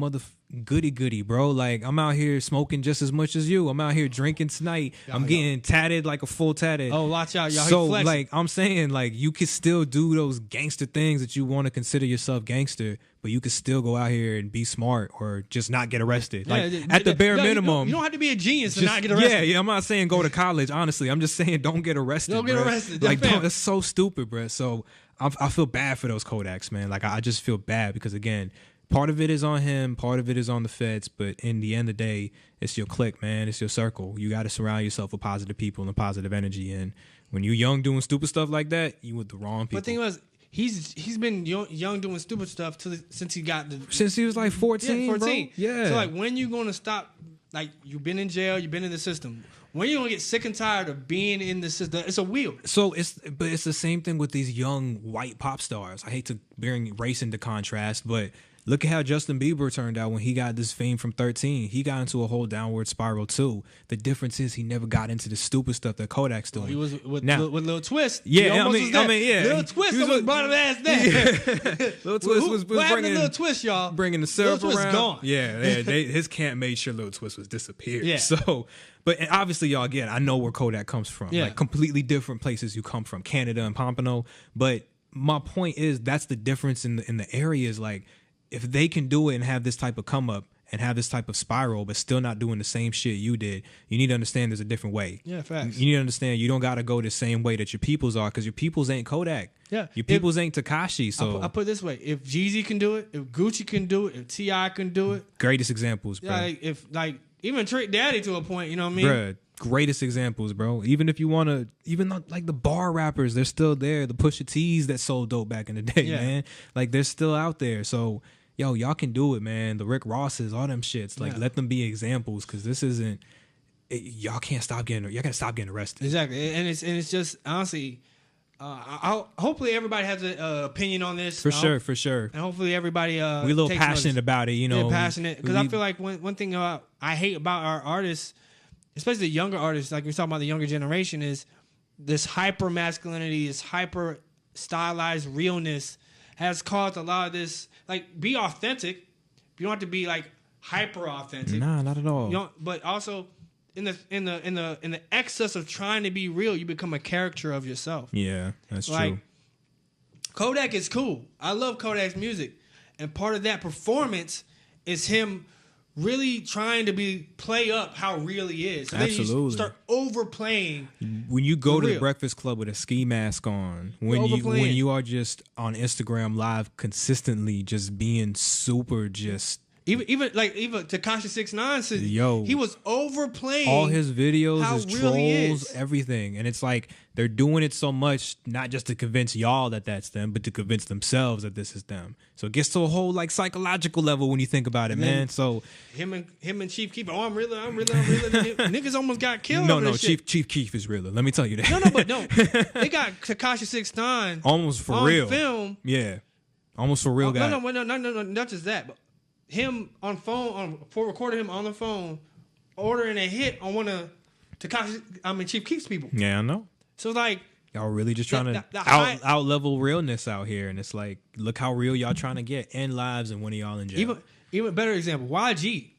goody, bro. Like, I'm out here smoking just as much as you. I'm out here drinking tonight. I'm getting tatted like a full tatted. Oh, watch out, y'all. So, like, I'm saying, like, you can still do those gangster things that you want to consider yourself gangster, but you can still go out here and be smart or just not get arrested. Like, at the bare minimum. You don't have to be a genius to not get arrested. Yeah, I'm not saying go to college, honestly. I'm just saying don't get arrested. Don't get arrested. Like, that's so stupid, bro. So, I feel bad for those Kodaks, man. Like, I just feel bad because, again, part of it is on him, part of it is on the feds, but in the end of the day, it's your clique, man. It's your circle. You got to surround yourself with positive people and positive energy. And when you're young doing stupid stuff like that, you with the wrong people. But the thing was, he's been young doing stupid stuff since he was like 14. Yeah, 14. Bro. Yeah. So, like, when you going to stop? Like, you've been in jail, you've been in the system. When you gonna get sick and tired of being in the system? It's a wheel. So it's the same thing with these young white pop stars. I hate to bring race into contrast, but look at how Justin Bieber turned out when he got this fame from 13. He got into a whole downward spiral too. The difference is he never got into the stupid stuff that Kodak's doing. He was with Lil Twist. Yeah, yeah. Lil Twist almost brought his ass there. Yeah. Lil Twist was what happened bringing to Lil Twist, y'all? Bringing the syrup Lil Twist around. Gone. Yeah, his camp made sure Lil Twist was disappeared. Yeah. So, but and obviously, y'all, again, I know where Kodak comes from. Yeah. Like completely different places you come from, Canada and Pompano. But my point is that's the difference in the areas. Like, if they can do it and have this type of come up and have this type of spiral, but still not doing the same shit you did, you need to understand there's a different way. Yeah, facts. You need to understand you don't got to go the same way that your peoples are, because your peoples ain't Kodak. Yeah. Your peoples ain't Tekashi. So I put it this way: if Jeezy can do it, if Gucci can do it, if T.I. can do it, greatest examples, bro. Yeah, if like even Trick Daddy to a point, you know what I mean? Bruh, greatest examples, bro. Even if you want to, even like the bar rappers, they're still there. The Pusha T's that sold dope back in the day, man. Like, they're still out there. So, yo, y'all can do it, man. The Rick Rosses, all them shits. Like, let them be examples, because this isn't. Y'all can't stop getting. Y'all gotta stop getting arrested. Exactly, and it's just honestly. Hopefully everybody has an opinion on this. For sure. And hopefully everybody we're a little passionate about it, you know. Passionate, because I feel like one thing I hate about our artists, especially the younger artists, like we're talking about the younger generation, is this hyper masculinity, this hyper stylized realness has caused a lot of this. Like, be authentic. You don't have to be like hyper authentic. Nah, not at all. You don't, but also in the excess of trying to be real, you become a character of yourself. Yeah, that's like, true. Kodak is cool. I love Kodak's music, and part of that performance is him really trying to play up how real he is. So Absolutely. Then you start overplaying. When you go to real. the Breakfast Club with a ski mask on, when you are just on Instagram Live consistently, just being super just. Even Tekashi 6ix9ine said he was overplaying all his videos, his trolls, is. everything, and it's like they're doing it so much not just to convince y'all that that's them, but to convince themselves that this is them. So it gets to a whole like psychological level when you think about it, man. So him and Chief Keef, I'm realer. Niggas almost got killed. No, Chief Keef is realer. Let me tell you that. No. They got Tekashi 6ix9ine almost for on real film. Yeah, almost for real guy. No, not just that, but him on phone, recording him on the phone, ordering a hit on one of Chief Keef's people. Yeah, I know. So like y'all really just trying to out level realness out here, and it's like, look how real y'all trying to get, end lives, and one of y'all in jail. Even better example, YG.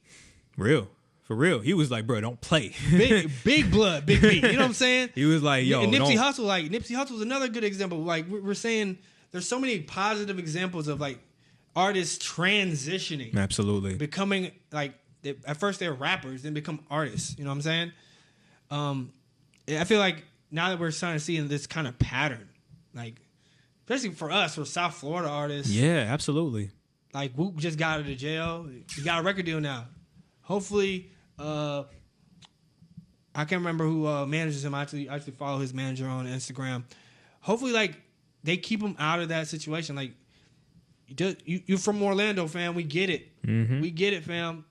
Real. For real. He was like, bro, don't play. Big blood, big beat. You know what I'm saying? He was like, yo, and Nipsey Hussle is another good example. Like we're saying, there's so many positive examples of like artists transitioning. Absolutely. Becoming like, at first they're rappers, then become artists. You know what I'm saying? I feel like now that we're starting to see this kind of pattern, like, especially for us, we're South Florida artists. Yeah, absolutely. Like, Whoop just got out of jail. He got a record deal now. Hopefully, I can't remember who manages him. I actually follow his manager on Instagram. Hopefully, like, they keep him out of that situation. Like, you're from Orlando, fam. We get it. Mm-hmm. We get it, fam.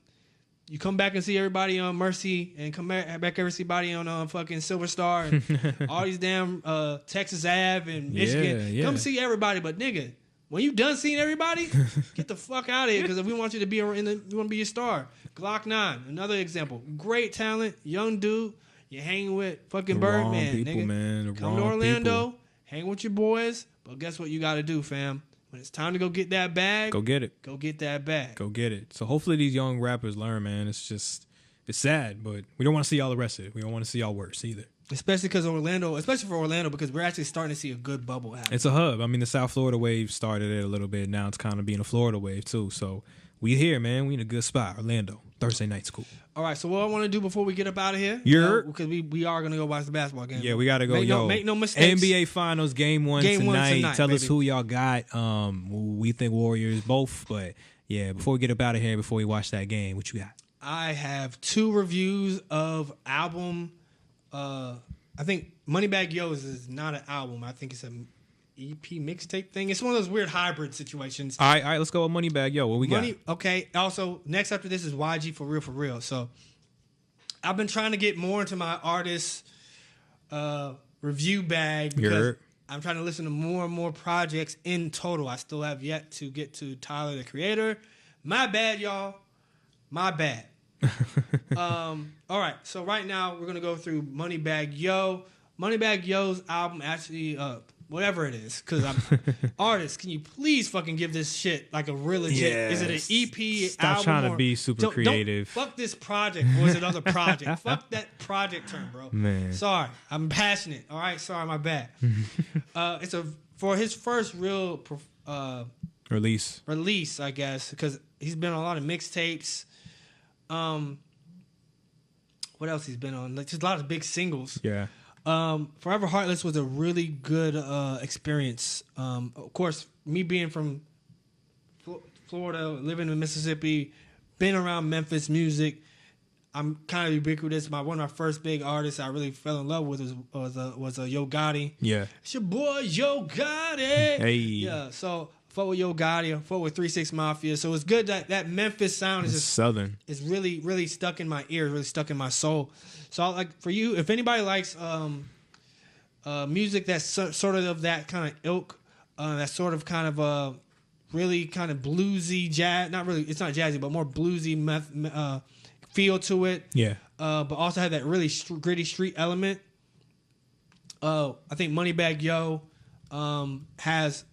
You come back and see everybody on Mercy, and come back everybody on fucking Silver Star and all these damn Texas Ave and Michigan. Yeah. Come see everybody, but nigga, when you done seeing everybody, get the fuck out of here, because if we want you to be we want to be a star. Glock 9, another example. Great talent, young dude. You're hanging with fucking Birdman, nigga. Man, come to Orlando, hang with your boys, but guess what you got to do, fam? When it's time to go get that bag, go get it. Go get that bag. Go get it. So hopefully these young rappers learn, man. It's sad, but we don't want to see y'all arrested. We don't want to see y'all worse either. Especially for Orlando, because we're actually starting to see a good bubble happen. It's a hub. I mean, the South Florida wave started it a little bit. Now it's kind of being a Florida wave too. So we here, man. We in a good spot. Orlando. Thursday night school. All right, so what I want to do before we get up out of here, because we are going to go watch the basketball game. Yeah, we got to go. Make no mistakes. NBA Finals game one tonight. Tell us who y'all got. We think Warriors both, but yeah, before we get up out of here, before we watch that game, what you got? I have 2 reviews of album. I think Moneybagg Yo's is not an album. I think it's an EP mixtape thing. It's one of those weird hybrid situations. All right, let's go with Moneybagg Yo. What we got? Okay. Also, next after this is YG For Real. So I've been trying to get more into my artist review bag because I'm trying to listen to more and more projects in total. I still have yet to get to Tyler, the Creator. My bad, y'all. My bad. All right. So right now we're gonna go through Moneybagg Yo. Moneybagg Yo's album actually whatever it is, because I'm artists. Can you please fucking give this shit like a real legit? Yes. Is it an EP? Stop album, trying to be super creative. Fuck this project, or is it other project? Fuck that project term, bro. Man, sorry, I'm passionate. All right, sorry, my bad. It's for his first real release, I guess, because he's been on a lot of mixtapes. What else he's been on? Like, just a lot of big singles. Yeah. Forever Heartless was a really good experience. Of course, me being from Florida, living in Mississippi, been around Memphis music, I'm kind of ubiquitous. One of my first big artists I really fell in love with was Yo Gotti. Yeah. It's your boy Yo Gotti. Hey. Yeah, so I fought with Yo Gotti. I fought with 3 6 Mafia. So it's good that Memphis sound is just Southern. It's really, really stuck in my ears, really stuck in my soul. So like for you, if anybody likes music that's sort of that kind of ilk, that sort of kind of really kind of bluesy jazz, it's not jazzy, but more bluesy feel to it. Yeah. But also have that really gritty street element. I think Moneybagg Yo has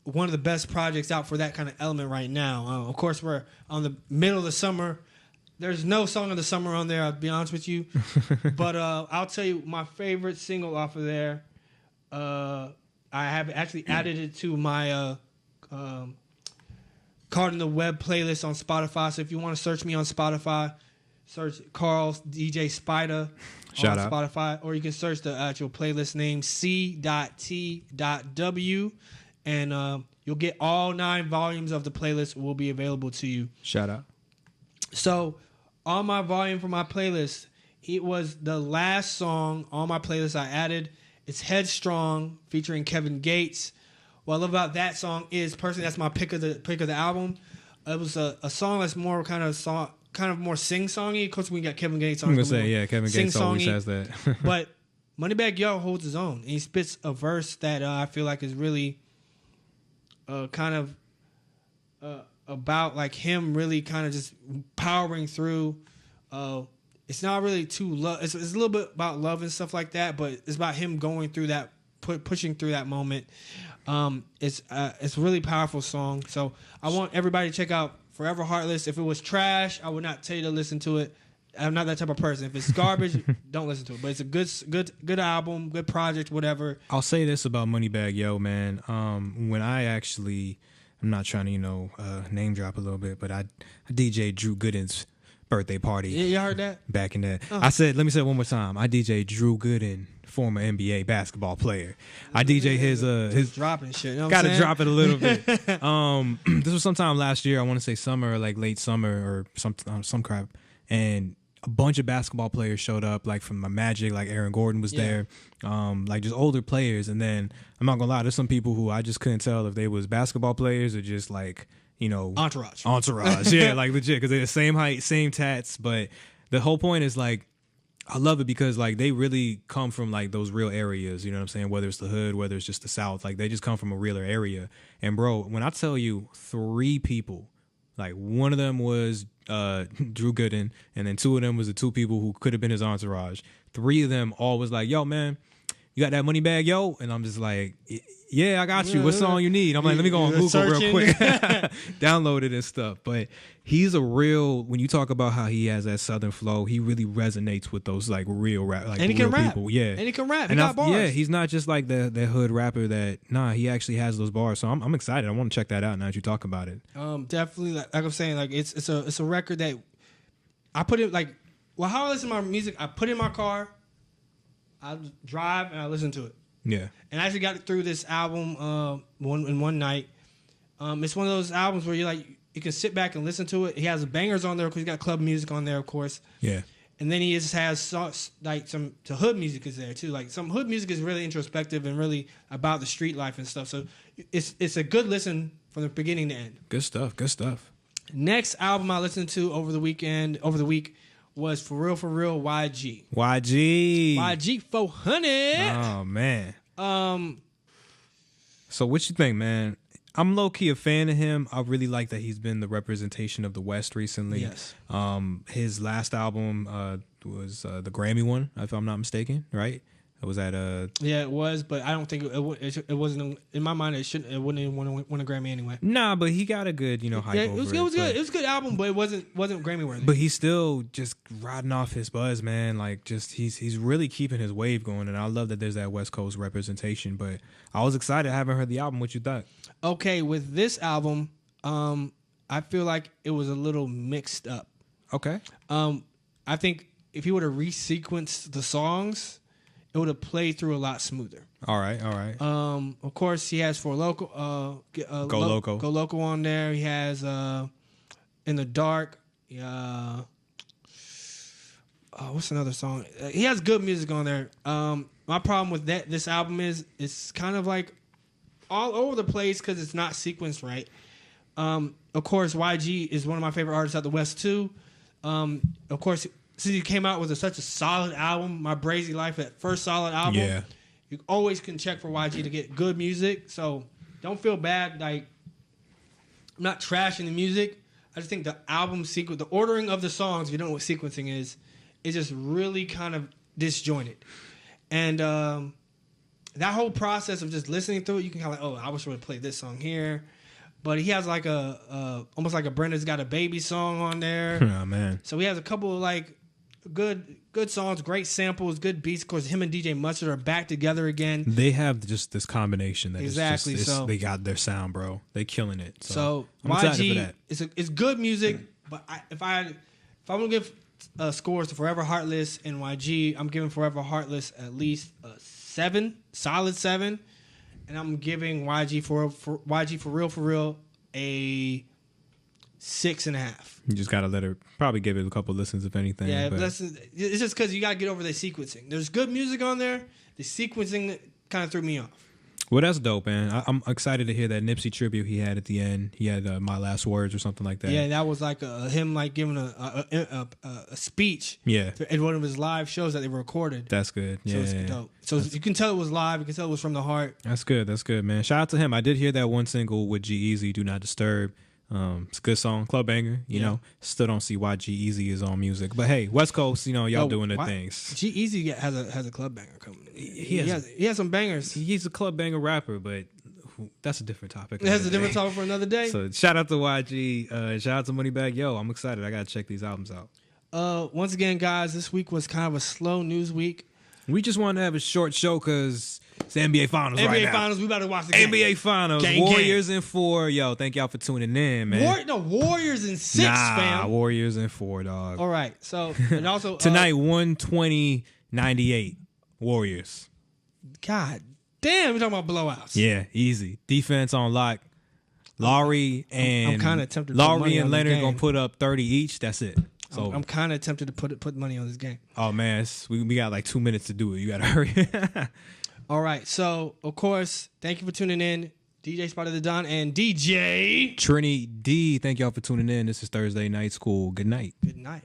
one of the best projects out for that kind of element right now. Of course, we're on the middle of the summer. There's no song of the summer on there, I'll be honest with you. But I'll tell you my favorite single off of there. I have actually added it to my Card in the Web playlist on Spotify. So if you want to search me on Spotify, search Carl DJ Spider on Spotify. Or you can search the actual playlist name C.T.W. And you'll get all 9 volumes of the playlist will be available to you. Shout out. So on my volume for my playlist, it was the last song on my playlist I added. It's Headstrong featuring Kevin Gates. What I love about that song is personally that's my pick of the album. It was a song that's more kind of more sing-songy. Of course, we got Kevin Gates on. I'm gonna say Kevin Gates always has that. But Moneybagg Yo holds his own. And he spits a verse that I feel like is really about like him really kind of just powering through. It's not really too love. It's a little bit about love and stuff like that, but it's about him going through that, pushing through that moment. It's a really powerful song. So I want everybody to check out Forever Heartless. If it was trash, I would not tell you to listen to it. I'm not that type of person. If it's garbage, don't listen to it. But it's a good album, good project, whatever. I'll say this about Moneybagg Yo, man. When I'm not trying to name drop a little bit, but I DJ Drew Gooden's birthday party. Yeah, you heard that? Back in that. Let me say it one more time. I DJ Drew Gooden, former NBA basketball player. I DJ his dropping shit. You know gotta drop it a little bit. This was sometime last year. I want to say summer, or like late summer, or some crap. And a bunch of basketball players showed up, like from my Magic, like Aaron Gordon was there, like just older players. And then I'm not gonna lie, there's some people who I just couldn't tell if they was basketball players or just like entourage. Yeah, like legit, because they're the same height, same tats. But the whole point is like, I love it because like they really come from like those real areas, you know what I'm saying? Whether it's the hood, whether it's just the South, like they just come from a realer area. And bro, when I tell you 3 people, like one of them was Drew Gooden, and then 2 of them was the 2 people who could have been his entourage. 3 of them all was like, yo, man, you got that Moneybagg Yo? And I'm just like, yeah, I got you. What song you need? I'm like, let me go on Google real quick. Download it and stuff. But he's a real, when you talk about how he has that Southern flow, he really resonates with those like real rap, like and he real can rap. people. Yeah. And he can rap. He got bars. Yeah, he's not just like the hood rapper that, he actually has those bars. So I'm excited. I want to check that out now that you talk about it. Definitely, like I'm saying, like it's a record that I put it like, well, how I listen to my music, I put it in my car, I drive and I listen to it. Yeah. And I actually got through this album one night. It's one of those albums where you can sit back and listen to it. He has bangers on there because he's got club music on there, of course. Yeah. And then he just has like some hood music is there too. Like some hood music is really introspective and really about the street life and stuff. So it's a good listen from the beginning to end. Good stuff. Good stuff. Next album I listened to over the week was For Real YG. YG 400. Oh man. So what you think, man? I'm low key a fan of him. I really like that he's been the representation of the West recently. Yes. His last album was the Grammy one, if I'm not mistaken, right? It was at yeah, it was, but I don't think it wasn't in my mind. It wouldn't even want to win a Grammy anyway. Nah, but he got a good hype. Yeah, it was good. It was a good album, but it wasn't Grammy worthy. But he's still just riding off his buzz, man. Like just he's really keeping his wave going, and I love that there's that West Coast representation. But I was excited. I haven't heard the album. What you thought? Okay, with this album, I feel like it was a little mixed up. Okay. I think if he would have resequenced the songs, it would have played through a lot smoother. All right. Of course, he has For Loco, Go Loco on there. He has In the Dark. What's another song? He has good music on there. My problem with this album is it's kind of like all over the place because it's not sequenced right. Of course, YG is one of my favorite artists out the West too. Of course, since he came out with such a solid album, My Brazy Life, that first solid album, yeah, you always can check for YG to get good music. So don't feel bad. Like, I'm not trashing the music. I just think the album sequence, the ordering of the songs, if you don't know what sequencing is just really kind of disjointed. And that whole process of just listening through it, you can kind of like, oh, I wish I would have played this song here. but he has like a almost like a Brenda's Got a Baby song on there. Oh man. So he has a couple of like good songs, great samples, good beats. Of course, him and DJ Mustard are back together again. They have just this combination that exactly. Is just, so they got their sound, bro. They killing it. So I'm excited for YG, that. it's good music, but if I'm gonna give scores to Forever Heartless and YG, I'm giving Forever Heartless at least a 7, solid 7, and I'm giving YG for real a 6.5. You just gotta let her probably give it a couple listens if anything. Yeah, but it's just because you gotta get over the sequencing. There's good music on there. The sequencing kind of threw me off. Well, that's dope, man. I'm excited to hear that Nipsey tribute he had at the end. He had My Last Words or something like that. Yeah, that was like him like giving a speech. Yeah, in one of his live shows that they recorded. That's good. Yeah, so it's dope. So you can tell it was live. You can tell it was from the heart. That's good, man. Shout out to him. I did hear that one single with G-Eazy, Do Not Disturb. It's a good song, club banger. You know, still don't see why G-Eazy is on music, but hey, West Coast, y'all doing their things. G-Eazy has a club banger coming. He has some bangers. He's a club banger rapper, but that's a different topic. That's a different topic for another day. So shout out to YG. Shout out to Moneybagg Yo. I'm excited. I gotta check these albums out. Once again, guys, this week was kind of a slow news week. We just wanted to have a short show because it's the NBA Finals right now. NBA Finals, we about to watch the game. NBA Finals, Warriors in 4. Yo, thank y'all for tuning in, man. Warriors in 6, fam. Warriors in 4, dog. All right, so, and also... Tonight, 120-98, Warriors. God damn, we're talking about blowouts. Yeah, easy. Defense on lock. Lowry and... I'm kind of tempted to put money Lowry and on Leonard going to put up 30 each. That's it. So I'm kind of tempted to put money on this game. Oh man, we got like 2 minutes to do it. You gotta hurry. All right, so of course, thank you for tuning in, DJ Spotted the Don and DJ Trini D. Thank y'all for tuning in. This is Thursday Night School. Good night. Good night.